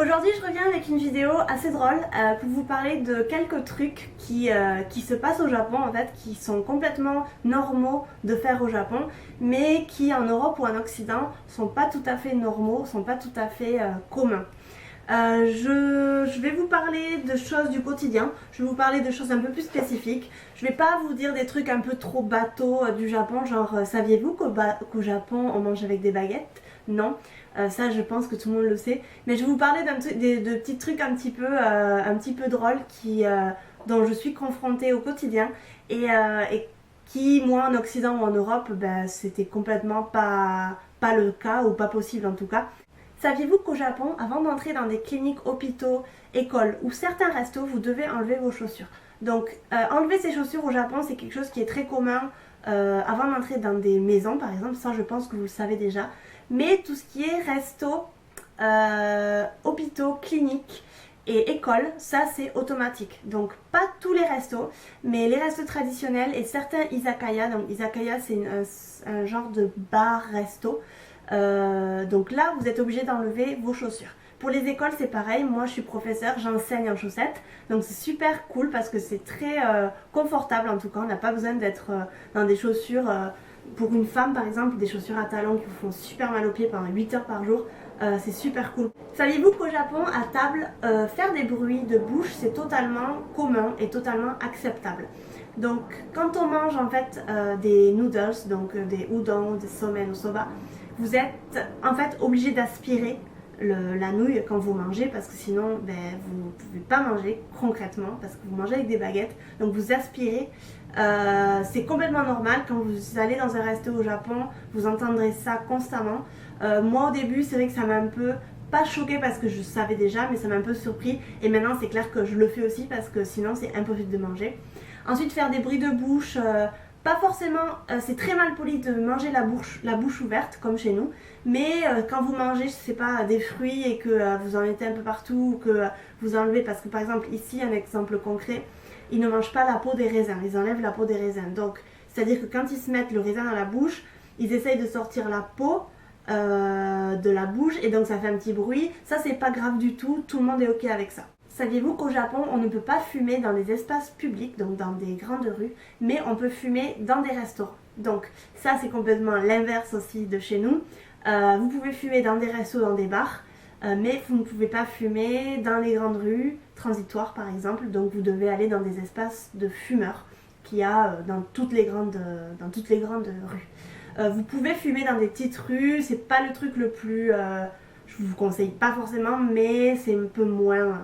Aujourd'hui je reviens avec une vidéo assez drôle pour vous parler de quelques trucs qui se passent au Japon en fait, qui sont complètement normaux de faire au Japon, mais qui en Europe ou en Occident sont pas tout à fait normaux, sont pas tout à fait communs. Je vais vous parler de choses du quotidien, je vais vous parler de choses un peu plus spécifiques. Je vais pas vous dire des trucs un peu trop bateaux du Japon, genre saviez-vous qu'au Japon on mange avec des baguettes? Non, ça je pense que tout le monde le sait. Mais je vais vous parler de petits trucs un petit peu drôles dont je suis confrontée au quotidien et qui, moi en Occident ou en Europe, ben, c'était complètement pas le cas ou pas possible en tout cas. Saviez-vous qu'au Japon, avant d'entrer dans des cliniques, hôpitaux, écoles ou certains restos, vous devez enlever vos chaussures. Donc enlever ses chaussures au Japon, c'est quelque chose qui est très commun avant d'entrer dans des maisons par exemple, ça je pense que vous le savez déjà. Mais tout ce qui est resto, hôpitaux, cliniques et écoles, ça c'est automatique. Donc pas tous les restos, mais les restos traditionnels et certains izakaya. Donc izakaya c'est un genre de bar-resto. Donc là, vous êtes obligé d'enlever vos chaussures. Pour les écoles, c'est pareil. Moi, je suis professeure, j'enseigne en chaussettes. Donc c'est super cool parce que c'est très confortable en tout cas. On n'a pas besoin d'être dans des chaussures. Pour une femme, par exemple, des chaussures à talons qui vous font super mal aux pieds pendant 8 heures par jour. C'est super cool. Saviez-vous qu'au Japon, à table, faire des bruits de bouche, c'est totalement commun et totalement acceptable. Donc quand on mange en fait des noodles, donc des udon, des somen ou soba, vous êtes en fait obligé d'aspirer la nouille quand vous mangez parce que sinon ben, vous ne pouvez pas manger concrètement parce que vous mangez avec des baguettes, donc vous aspirez. C'est complètement normal quand vous allez dans un resto au Japon, vous entendrez ça constamment. Moi au début c'est vrai que ça m'a un peu pas choqué parce que je savais déjà, mais ça m'a un peu surpris et maintenant c'est clair que je le fais aussi parce que sinon c'est impossible de manger. Ensuite faire des bruits de bouche, pas forcément, c'est très mal poli de manger la bouche ouverte comme chez nous, mais quand vous mangez, je sais pas, des fruits et que vous en mettez un peu partout, ou que vous enlevez, parce que par exemple ici, un exemple concret, ils ne mangent pas la peau des raisins, ils enlèvent la peau des raisins. Donc, c'est-à-dire que quand ils se mettent le raisin dans la bouche, ils essayent de sortir la peau de la bouche et donc ça fait un petit bruit. Ça, c'est pas grave du tout, tout le monde est ok avec ça. Saviez-vous qu'au Japon, on ne peut pas fumer dans les espaces publics, donc dans des grandes rues, mais on peut fumer dans des restaurants. Donc ça, c'est complètement l'inverse aussi de chez nous. Vous pouvez fumer dans des restos, dans des bars, mais vous ne pouvez pas fumer dans les grandes rues, transitoires par exemple, donc vous devez aller dans des espaces de fumeurs qu'il y a dans toutes les grandes rues. Vous pouvez fumer dans des petites rues, c'est pas le truc le plus... je vous conseille pas forcément, mais c'est un peu moins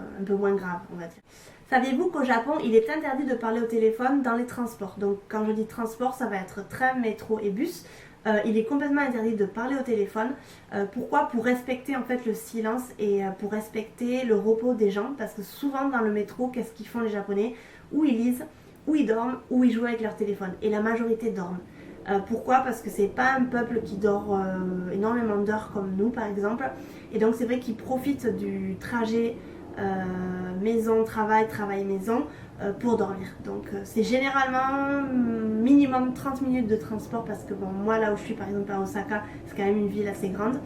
grave, on va dire. Saviez-vous qu'au Japon, il est interdit de parler au téléphone dans les transports? Donc quand je dis transport, ça va être train, métro et bus. Il est complètement interdit de parler au téléphone. Pourquoi? Pour respecter en fait le silence et pour respecter le repos des gens. Parce que souvent dans le métro, qu'est-ce qu'ils font les Japonais? Ou ils lisent, ou ils dorment, ou ils jouent avec leur téléphone. Et la majorité dorment. Pourquoi? Parce que c'est pas un peuple qui dort énormément d'heures comme nous par exemple, et donc c'est vrai qu'ils profitent du trajet maison travail maison pour dormir. Donc c'est généralement minimum 30 minutes de transport parce que bon, moi là où je suis par exemple à Osaka, c'est quand même une ville assez grande.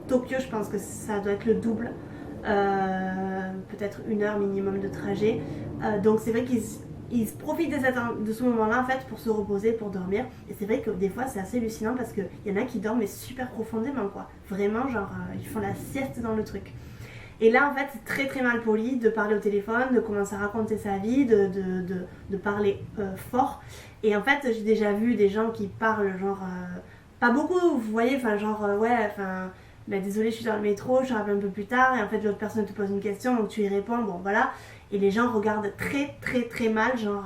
Tokyo, je pense que ça doit être le double, peut-être 1 heure minimum de trajet. Donc c'est vrai qu'ils profitent de ce moment-là en fait pour se reposer, pour dormir. Et c'est vrai que des fois c'est assez hallucinant parce qu'il y en a qui dorment mais super profondément quoi. Vraiment genre ils font la sieste dans le truc. Et là en fait c'est très très mal poli de parler au téléphone, de commencer à raconter sa vie, de parler fort. Et en fait j'ai déjà vu des gens qui parlent genre pas beaucoup, vous voyez, enfin genre ouais, enfin... Ben, désolé, je suis dans le métro, je te rappelle un peu plus tard, et en fait l'autre personne te pose une question, donc tu y réponds, bon voilà, et les gens regardent très très très mal, genre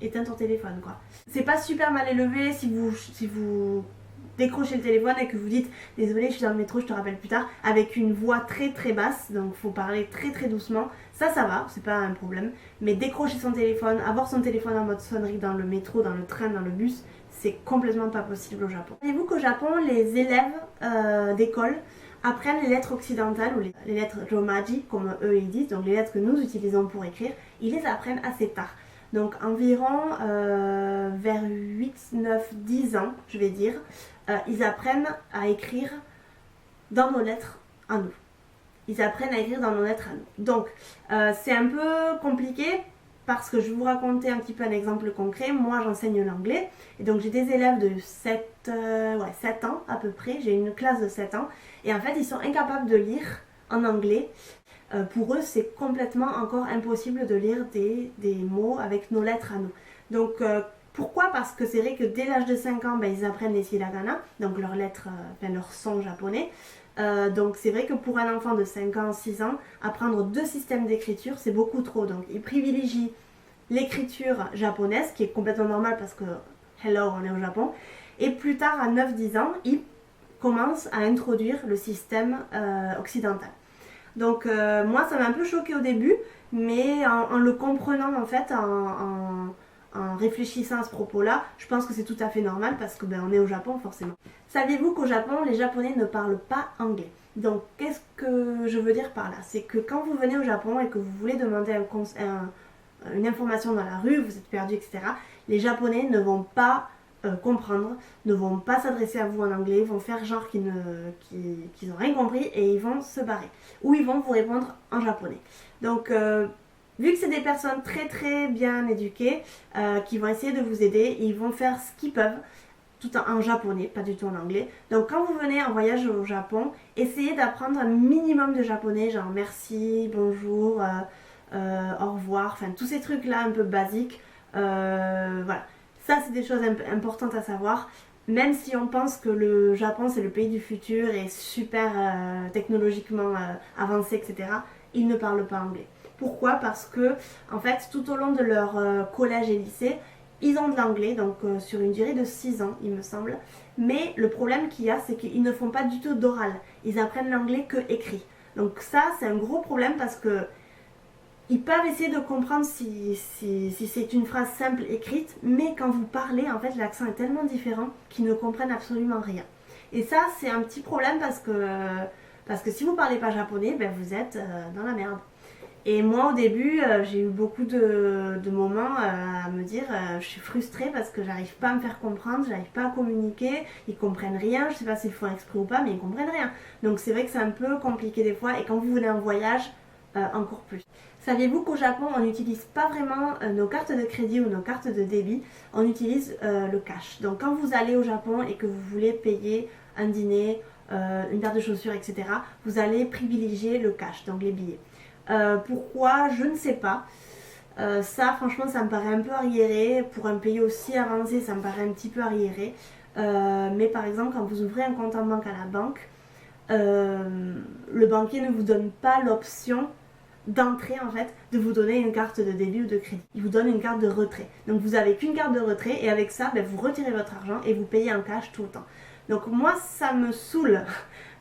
éteins ton téléphone quoi. C'est pas super mal élevé si vous décrochez le téléphone et que vous dites désolé, je suis dans le métro, je te rappelle plus tard, avec une voix très très basse, donc faut parler très très doucement, ça va, c'est pas un problème, mais décrocher son téléphone, avoir son téléphone en mode sonnerie dans le métro, dans le train, dans le bus, c'est complètement pas possible au Japon. Savez-vous qu'au Japon, les élèves d'école apprennent les lettres occidentales ou les lettres romaji, comme eux ils disent, donc les lettres que nous utilisons pour écrire, ils les apprennent assez tard. Donc environ vers 8, 9, 10 ans, je vais dire, ils apprennent à écrire dans nos lettres à nous. ils apprennent à écrire dans nos lettres à nous. Donc c'est un peu compliqué parce que je vais vous raconter un petit peu un exemple concret. Moi j'enseigne l'anglais et donc j'ai des élèves de 7 ans à peu près, j'ai une classe de 7 ans et en fait ils sont incapables de lire en anglais. Pour eux c'est complètement encore impossible de lire des mots avec nos lettres à nous. Donc pourquoi? Parce que c'est vrai que dès l'âge de 5 ans, ils apprennent les hiragana, donc leurs lettres, leurs sons japonais. Donc c'est vrai que pour un enfant de 5 ans, 6 ans, apprendre 2 systèmes d'écriture, c'est beaucoup trop. Donc ils privilégient l'écriture japonaise, qui est complètement normale parce que, hello, on est au Japon. Et plus tard, à 9-10 ans, ils commencent à introduire le système occidental. Donc moi, ça m'a un peu choqué au début, mais en le comprenant en fait, en réfléchissant à ce propos-là, je pense que c'est tout à fait normal parce que on est au Japon forcément. Saviez-vous qu'au Japon, les Japonais ne parlent pas anglais? Donc qu'est-ce que je veux dire par là? C'est que quand vous venez au Japon et que vous voulez demander une information dans la rue, vous êtes perdu, etc., les Japonais ne vont pas comprendre, ne vont pas s'adresser à vous en anglais, vont faire genre qu'ils n'ont rien compris et ils vont se barrer. Ou ils vont vous répondre en japonais. Donc vu que c'est des personnes très très bien éduquées, qui vont essayer de vous aider, ils vont faire ce qu'ils peuvent, tout en japonais, pas du tout en anglais. Donc quand vous venez en voyage au Japon, essayez d'apprendre un minimum de japonais, genre merci, bonjour, au revoir, enfin tous ces trucs là un peu basiques. Voilà, ça c'est des choses importantes à savoir. Même si on pense que le Japon c'est le pays du futur et super technologiquement avancé, etc., ils ne parlent pas anglais. Pourquoi? Parce que en fait tout au long de leur collège et lycée, ils ont de l'anglais, donc sur une durée de 6 ans il me semble. Mais le problème qu'il y a, c'est qu'ils ne font pas du tout d'oral. Ils apprennent l'anglais que écrit. Donc ça c'est un gros problème parce que ils peuvent essayer de comprendre si c'est une phrase simple écrite, mais quand vous parlez, en fait, l'accent est tellement différent qu'ils ne comprennent absolument rien. Et ça, c'est un petit problème parce que si vous ne parlez pas japonais, vous êtes dans la merde. Et moi, au début, j'ai eu beaucoup de moments à me dire je suis frustrée parce que j'arrive pas à me faire comprendre, j'arrive pas à communiquer, ils comprennent rien, je sais pas s'ils le font exprès ou pas, mais ils comprennent rien. Donc c'est vrai que c'est un peu compliqué des fois, et quand vous venez en voyage, encore plus. Saviez-vous qu'au Japon, on n'utilise pas vraiment nos cartes de crédit ou nos cartes de débit, on utilise le cash. Donc quand vous allez au Japon et que vous voulez payer un dîner, une paire de chaussures, etc., vous allez privilégier le cash, donc les billets. Pourquoi? Je ne sais pas. Ça, franchement, ça me paraît un peu arriéré. Pour un pays aussi avancé, ça me paraît un petit peu arriéré. Mais par exemple, quand vous ouvrez un compte en banque à la banque, le banquier ne vous donne pas l'option d'entrée en fait de vous donner une carte de débit ou de crédit. Il vous donne une carte de retrait. Donc vous avez qu'une carte de retrait et avec ça vous retirez votre argent et vous payez en cash tout le temps. Donc moi ça me saoule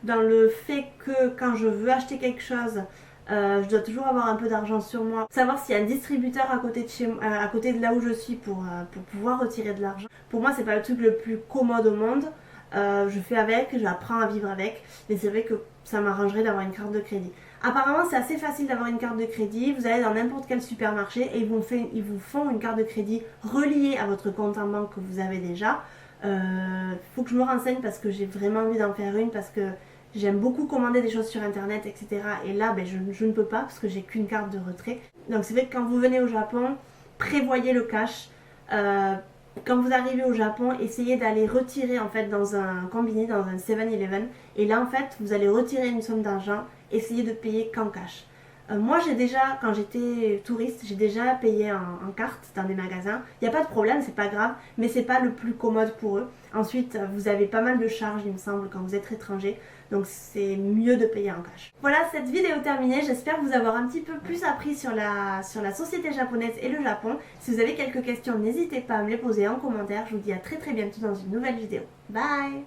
dans le fait que quand je veux acheter quelque chose, je dois toujours avoir un peu d'argent sur moi, savoir s'il y a un distributeur à côté de chez moi, à côté de là où je suis pour pouvoir retirer de l'argent. Pour moi c'est pas le truc le plus commode au monde. Je fais avec, j'apprends à vivre avec, mais c'est vrai que ça m'arrangerait d'avoir une carte de crédit. Apparemment c'est assez facile d'avoir une carte de crédit, vous allez dans n'importe quel supermarché et ils vous font une carte de crédit reliée à votre compte en banque que vous avez déjà. Faut que je me renseigne parce que j'ai vraiment envie d'en faire une, parce que j'aime beaucoup commander des choses sur internet, etc. Et là je ne peux pas parce que j'ai qu'une carte de retrait. Donc c'est vrai que quand vous venez au Japon, prévoyez le cash. Quand vous arrivez au Japon, essayez d'aller retirer en fait dans un combini, dans un 7-Eleven. Et là en fait, vous allez retirer une somme d'argent, essayez de payer qu'en cash. Moi j'ai déjà, quand j'étais touriste, j'ai déjà payé en carte dans des magasins. Il n'y a pas de problème, c'est pas grave, mais c'est pas le plus commode pour eux. Ensuite, vous avez pas mal de charges, il me semble, quand vous êtes étranger. Donc c'est mieux de payer en cash. Voilà, cette vidéo terminée. J'espère vous avoir un petit peu plus appris sur la société japonaise et le Japon. Si vous avez quelques questions, n'hésitez pas à me les poser en commentaire. Je vous dis à très bientôt dans une nouvelle vidéo. Bye!